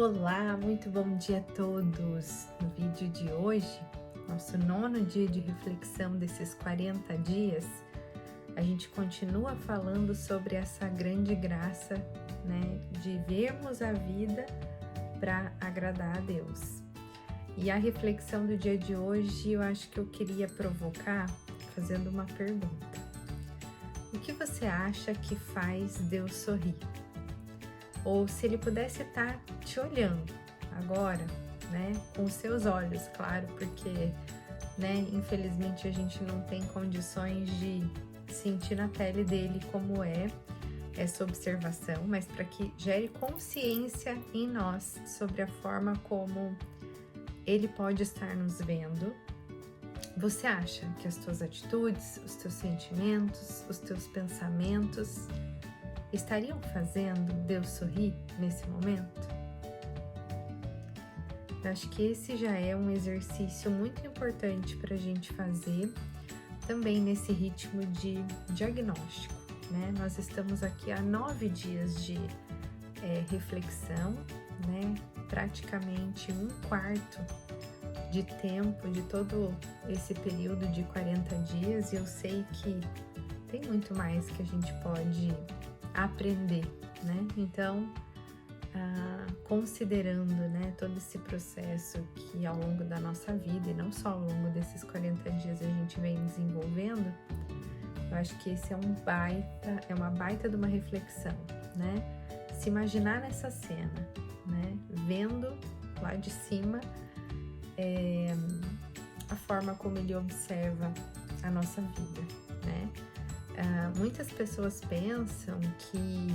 Olá, muito bom dia a todos! No vídeo de hoje, nosso 9º dia de reflexão desses 40 dias, a gente continua falando sobre essa grande graça, né, de vermos a vida para agradar a Deus. E a reflexão do dia de hoje, eu acho que eu queria provocar fazendo uma pergunta. O que você acha que faz Deus sorrir? Ou se ele pudesse estar te olhando agora, né, com os seus olhos, claro, porque, né, infelizmente a gente não tem condições de sentir na pele dele como é essa observação, mas para que gere consciência em nós sobre a forma como ele pode estar nos vendo. Você acha que as tuas atitudes, os teus sentimentos, os teus pensamentos estariam fazendo Deus sorrir nesse momento? Eu acho que esse já é um exercício muito importante para a gente fazer também nesse ritmo de diagnóstico, né? Nós estamos aqui há 9 dias de reflexão, né? Praticamente 1/4 de tempo de todo esse período de 40 dias, e eu sei que tem muito mais que a gente pode aprender, né? Então, considerando, né, todo esse processo que ao longo da nossa vida, e não só ao longo desses 40 dias a gente vem desenvolvendo, eu acho que esse é uma baita de uma reflexão, né? Se imaginar nessa cena, né? Vendo lá de cima a forma como ele observa a nossa vida, né? Muitas pessoas pensam que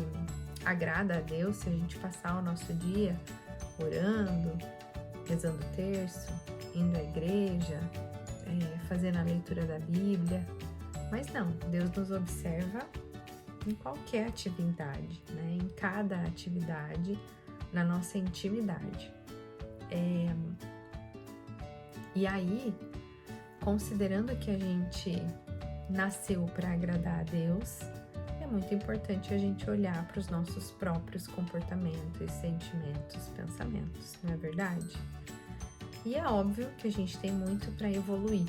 agrada a Deus se a gente passar o nosso dia orando, rezando o terço, indo à igreja, fazendo a leitura da Bíblia, mas não, Deus nos observa em qualquer atividade, né? Em cada atividade, na nossa intimidade. E aí, considerando que a gente nasceu para agradar a Deus, é muito importante a gente olhar para os nossos próprios comportamentos, sentimentos, pensamentos, não é verdade? E é óbvio que a gente tem muito para evoluir.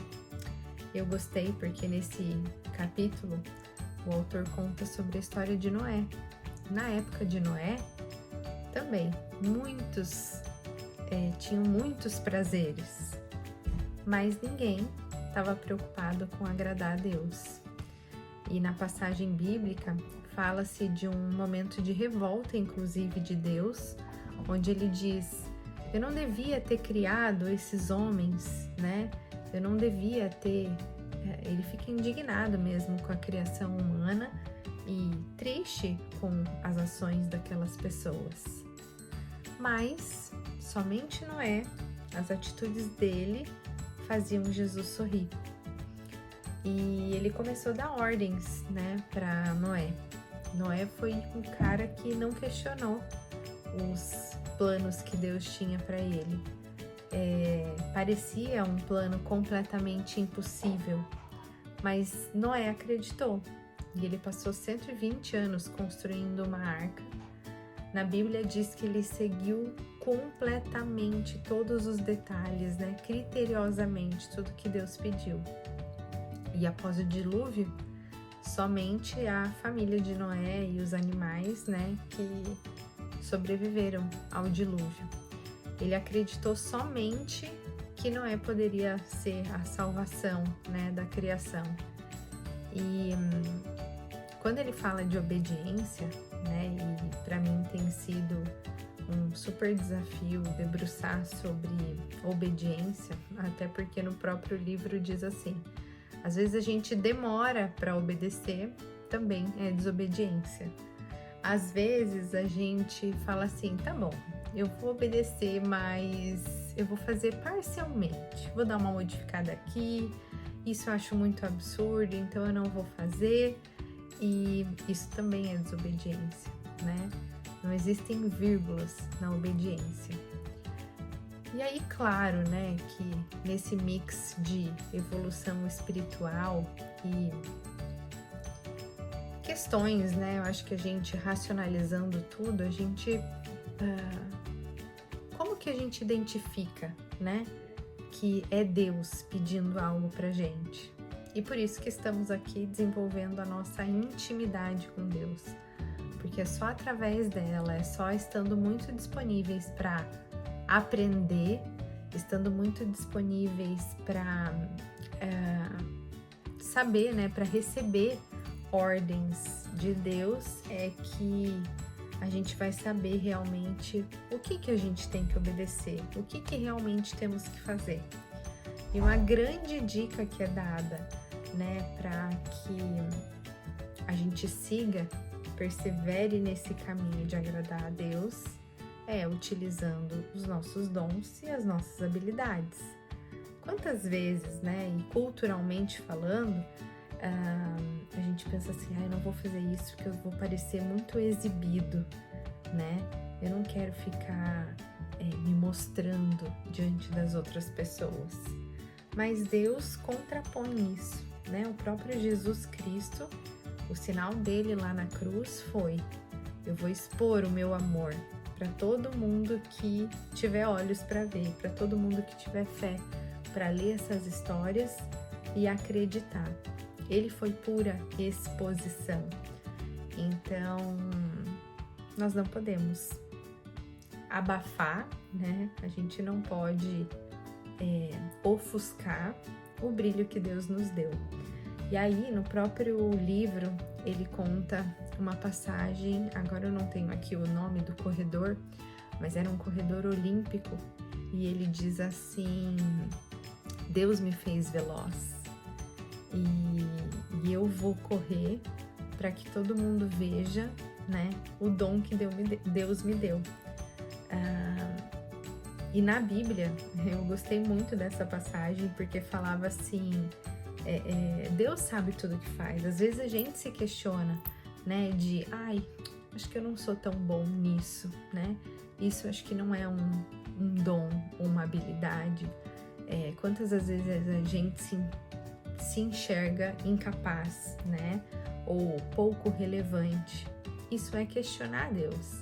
Eu gostei porque nesse capítulo o autor conta sobre a história de Noé. Na época de Noé, também muitos tinham muitos prazeres, mas ninguém estava preocupado com agradar a Deus. E na passagem bíblica fala-se de um momento de revolta, inclusive de Deus, onde ele diz: eu não devia ter criado esses homens, né? Eu não devia ter... Ele fica indignado mesmo com a criação humana e triste com as ações daquelas pessoas. Mas somente Noé, as atitudes dele faziam Jesus sorrir. E ele começou a dar ordens, né, para Noé. Noé foi um cara que não questionou os planos que Deus tinha para ele. Parecia um plano completamente impossível, mas Noé acreditou. E ele passou 120 anos construindo uma arca. Na Bíblia diz que ele seguiu completamente todos os detalhes, né, criteriosamente, tudo que Deus pediu. E após o dilúvio, somente a família de Noé e os animais, né, que sobreviveram ao dilúvio. Ele acreditou somente que Noé poderia ser a salvação, né, da criação. E quando ele fala de obediência, né, e para mim tem sido um super desafio debruçar sobre obediência, até porque no próprio livro diz assim: às vezes a gente demora para obedecer, também é desobediência. Às vezes a gente fala assim: tá bom, eu vou obedecer, mas eu vou fazer parcialmente, vou dar uma modificada aqui, isso eu acho muito absurdo, então eu não vou fazer, e isso também é desobediência, né? Não existem vírgulas na obediência. E aí, claro, né, que nesse mix de evolução espiritual e questões, né, eu acho que a gente racionalizando tudo, a gente que a gente identifica, né, que é Deus pedindo algo pra gente? E por isso que estamos aqui desenvolvendo a nossa intimidade com Deus, porque é só através dela, é só estando muito disponíveis para aprender, estando muito disponíveis para saber, né, para receber ordens de Deus, é que a gente vai saber realmente o que a gente tem que obedecer, o que realmente temos que fazer. E uma grande dica que é dada, né, para que a gente siga, persevere nesse caminho de agradar a Deus, é utilizando os nossos dons e as nossas habilidades. Quantas vezes, né, e culturalmente falando, a gente pensa assim, eu não vou fazer isso porque eu vou parecer muito exibido, né? Eu não quero ficar me mostrando diante das outras pessoas. Mas Deus contrapõe isso, né? O próprio Jesus Cristo, o sinal dele lá na cruz foi: eu vou expor o meu amor para todo mundo que tiver olhos para ver, para todo mundo que tiver fé para ler essas histórias e acreditar. Ele foi pura exposição. Então, nós não podemos abafar, né? A gente não pode ofuscar o brilho que Deus nos deu. E aí, no próprio livro, ele conta uma passagem, agora eu não tenho aqui o nome do corredor, mas era um corredor olímpico, e ele diz assim: Deus me fez veloz, e eu vou correr para que todo mundo veja, né, o dom que Deus me deu. E na Bíblia, eu gostei muito dessa passagem, porque falava assim, Deus sabe tudo que faz. Às vezes a gente se questiona, né, de, acho que eu não sou tão bom nisso, né? Isso acho que não é um dom ou uma habilidade. Quantas vezes a gente se enxerga incapaz, né? Ou pouco relevante. Isso é questionar Deus.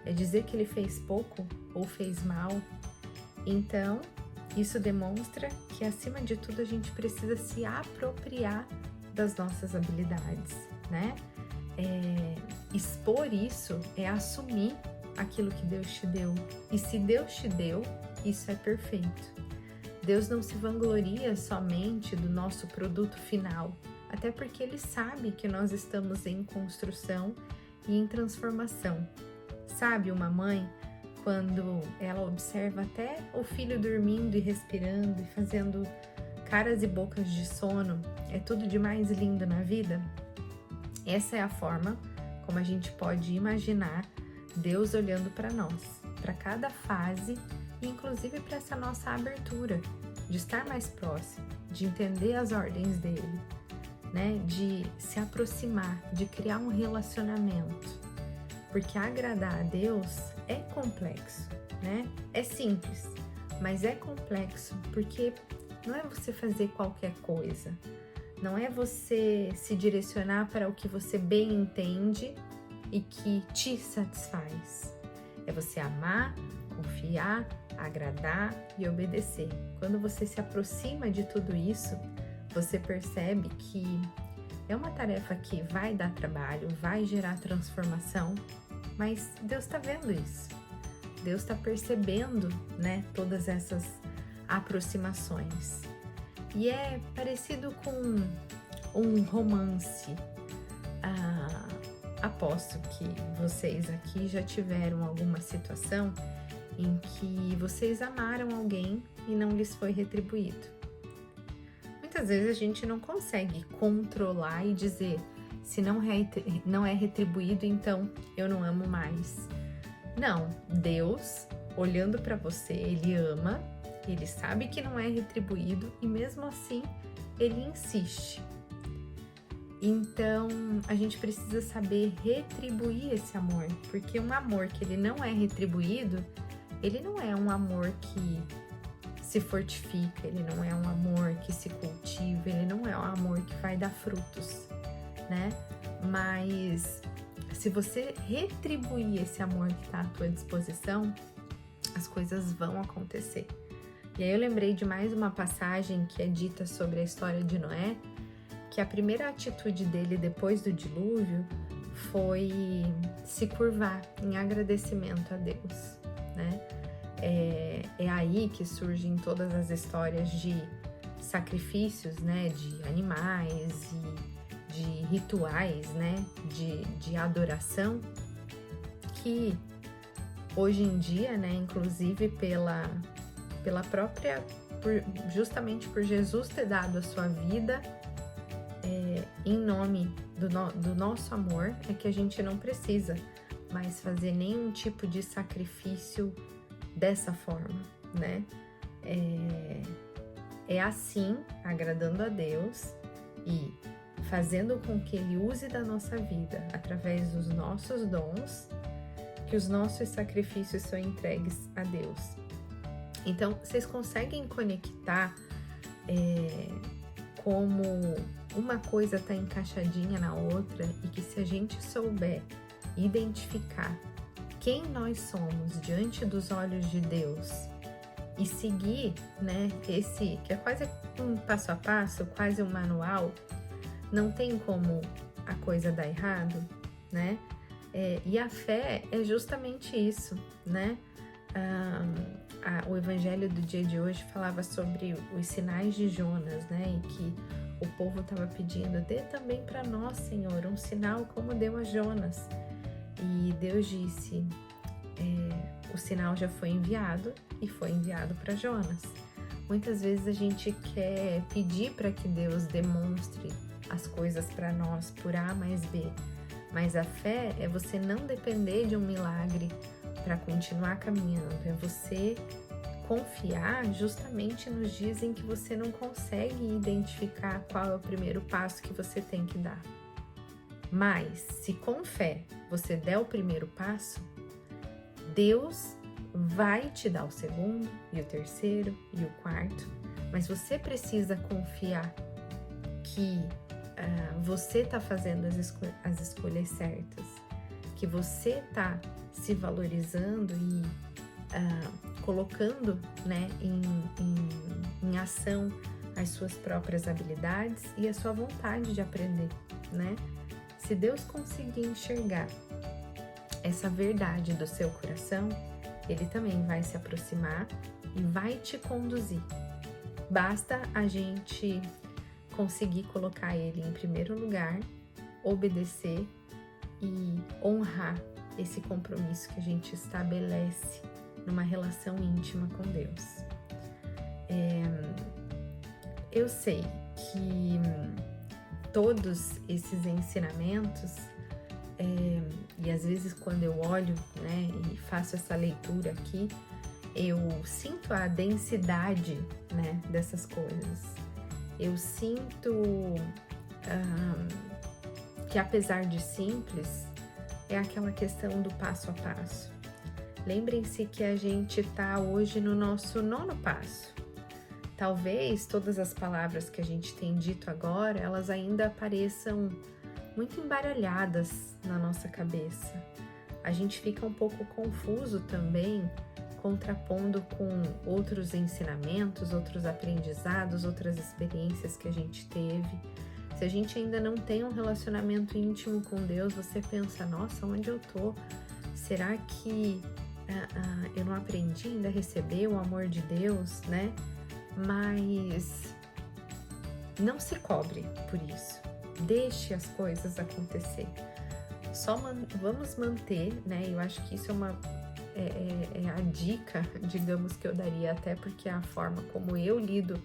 É dizer que ele fez pouco ou fez mal. Então, isso demonstra que, acima de tudo, a gente precisa se apropriar das nossas habilidades, né? Expor isso é assumir aquilo que Deus te deu. E se Deus te deu, isso é perfeito. Deus não se vangloria somente do nosso produto final, até porque Ele sabe que nós estamos em construção e em transformação. Sabe uma mãe, quando ela observa até o filho dormindo e respirando e fazendo caras e bocas de sono, é tudo de mais lindo na vida? Essa é a forma como a gente pode imaginar Deus olhando para nós, para cada fase, e inclusive para essa nossa abertura, de estar mais próximo, de entender as ordens dele, né? De se aproximar, de criar um relacionamento. Porque agradar a Deus é complexo, né? É simples, mas é complexo porque não é você fazer qualquer coisa, não é você se direcionar para o que você bem entende e que te satisfaz. É você amar, confiar, agradar e obedecer. Quando você se aproxima de tudo isso, você percebe que é uma tarefa que vai dar trabalho, vai gerar transformação, mas Deus está vendo isso. Deus está percebendo, né, todas essas aproximações. E é parecido com um romance. Aposto que vocês aqui já tiveram alguma situação em que vocês amaram alguém e não lhes foi retribuído. Muitas vezes a gente não consegue controlar e dizer, se não é retribuído, então eu não amo mais. Não, Deus, olhando para você, Ele ama, Ele sabe que não é retribuído e mesmo assim Ele insiste. Então, a gente precisa saber retribuir esse amor, porque um amor que ele não é retribuído, ele não é um amor que se fortifica, ele não é um amor que se cultiva, ele não é um amor que vai dar frutos, né? Mas se você retribuir esse amor que está à tua disposição, as coisas vão acontecer. E aí eu lembrei de mais uma passagem que é dita sobre a história de Noé, que a primeira atitude dele depois do dilúvio foi se curvar em agradecimento a Deus, né? É aí que surgem todas as histórias de sacrifícios, né? De animais e de rituais, né? De adoração, que hoje em dia, né? Inclusive pela própria, justamente por Jesus ter dado a sua vida em nome do nosso amor, é que a gente não precisa mais fazer nenhum tipo de sacrifício dessa forma, né? É assim, agradando a Deus e fazendo com que Ele use da nossa vida através dos nossos dons, que os nossos sacrifícios são entregues a Deus. Então, vocês conseguem conectar como uma coisa está encaixadinha na outra e que se a gente souber identificar quem nós somos diante dos olhos de Deus e seguir, né, esse que é quase um passo a passo, quase um manual, não tem como a coisa dar errado, né? E a fé é justamente isso, né? O evangelho do dia de hoje falava sobre os sinais de Jonas, né? E que o povo estava pedindo: dê também para nós, Senhor, um sinal como deu a Jonas. E Deus disse: o sinal já foi enviado, e foi enviado para Jonas. Muitas vezes a gente quer pedir para que Deus demonstre as coisas para nós por A mais B, mas a fé é você não depender de um milagre para continuar caminhando, é você confiar justamente nos dias em que você não consegue identificar qual é o primeiro passo que você tem que dar. Mas se com fé você der o primeiro passo, Deus vai te dar o segundo e o terceiro e o quarto, mas você precisa confiar que você está fazendo as escolhas certas, que você está se valorizando e colocando, né, em ação as suas próprias habilidades e a sua vontade de aprender, né? Se Deus conseguir enxergar essa verdade do seu coração, Ele também vai se aproximar e vai te conduzir. Basta a gente conseguir colocar Ele em primeiro lugar, obedecer e honrar esse compromisso que a gente estabelece numa relação íntima com Deus. Eu sei que todos esses ensinamentos, e às vezes quando eu olho, né, e faço essa leitura aqui, eu sinto a densidade, né, dessas coisas. Eu sinto que apesar de simples, é aquela questão do passo a passo. Lembrem-se que a gente está hoje no nosso 9º passo. Talvez todas as palavras que a gente tem dito agora, elas ainda pareçam muito embaralhadas na nossa cabeça. A gente fica um pouco confuso também, contrapondo com outros ensinamentos, outros aprendizados, outras experiências que a gente teve. Se a gente ainda não tem um relacionamento íntimo com Deus, você pensa: nossa, onde eu tô? Será que eu não aprendi ainda a receber o amor de Deus, né? Mas não se cobre por isso. Deixe as coisas acontecer. Vamos manter, né? Eu acho que isso é a dica, digamos, que eu daria, até porque é a forma como eu lido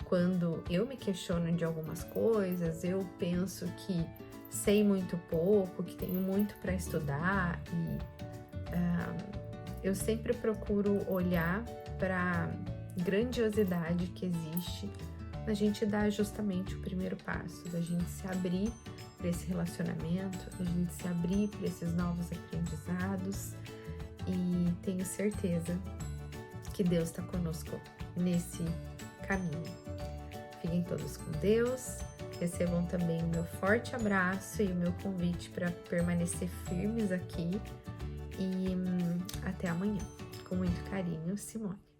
quando eu me questiono de algumas coisas. Eu penso que sei muito pouco, que tenho muito para estudar, e eu sempre procuro olhar para a grandiosidade que existe na gente dar justamente o primeiro passo, da gente se abrir para esse relacionamento, da gente se abrir para esses novos aprendizados, e tenho certeza que Deus está conosco nesse caminho. Fiquem todos com Deus, recebam também o meu forte abraço e o meu convite para permanecer firmes aqui, e até amanhã. Com muito carinho, Simone.